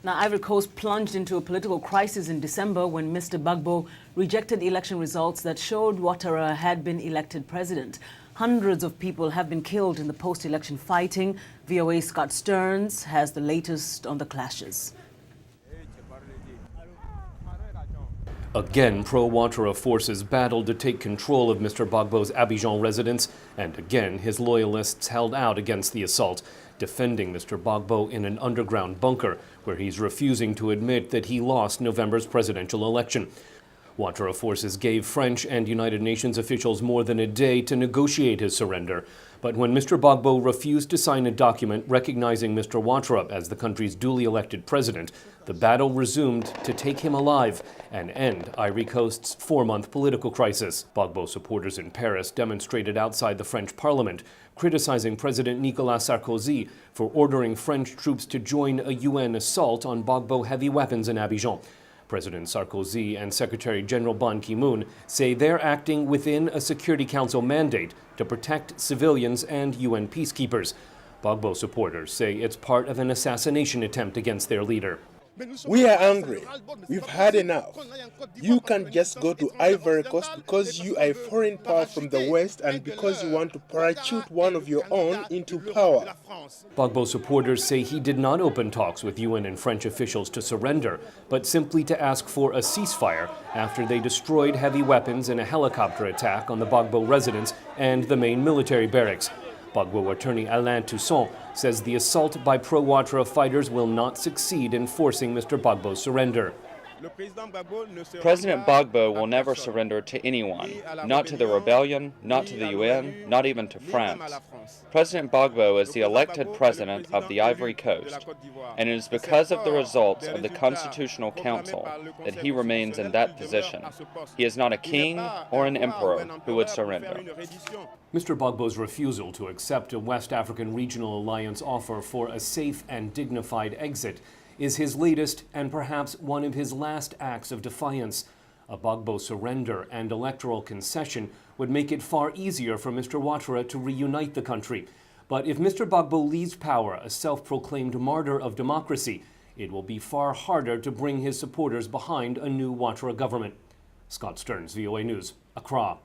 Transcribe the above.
Now, Ivory Coast plunged into a political crisis in December when Mr. Gbagbo rejected election results that showed Ouattara had been elected president. Hundreds of people have been killed in the post-election fighting. VOA's Scott Stearns has the latest on the clashes. Again, pro-Ouattara forces battled to take control of Mr. Gbagbo's Abidjan residence, and again his loyalists held out against the assault, defending Mr. Gbagbo in an underground bunker where he's refusing to admit that he lost November's presidential election. Ouattara forces gave French and United Nations officials more than a day to negotiate his surrender. But when Mr. Gbagbo refused to sign a document recognizing Mr. Ouattara as the country's duly elected president, the battle resumed to take him alive and end Ivory Coast's 4-month political crisis. Gbagbo supporters in Paris demonstrated outside the French parliament, criticizing President Nicolas Sarkozy for ordering French troops to join a UN assault on Gbagbo heavy weapons in Abidjan. President Sarkozy and Secretary General Ban Ki-moon say they're acting within a Security Council mandate to protect civilians and UN peacekeepers. Gbagbo supporters say it's part of an assassination attempt against their leader. We are angry. We've had enough. You can't just go to Ivory Coast because you are a foreign power from the West and because you want to parachute one of your own into power. Gbagbo supporters say he did not open talks with UN and French officials to surrender, but simply to ask for a ceasefire after they destroyed heavy weapons in a helicopter attack on the Gbagbo residence and the main military barracks. Gbagbo attorney Alain Toussaint says the assault by pro-Ouattara fighters will not succeed in forcing Mr. Gbagbo's surrender. President Gbagbo will never surrender to anyone, not to the rebellion, not to the UN, not even to France. President Gbagbo is the elected president of the Ivory Coast, and it is because of the results of the Constitutional Council that he remains in that position. He is not a king or an emperor who would surrender. Mr. Gbagbo's refusal to accept a West African Regional Alliance offer for a safe and dignified exit is his latest and perhaps one of his last acts of defiance. A Gbagbo surrender and electoral concession would make it far easier for Mr. Ouattara to reunite the country. But if Mr. Gbagbo leaves power a self-proclaimed martyr of democracy, it will be far harder to bring his supporters behind a new Ouattara government. Scott Stearns, VOA News, Accra.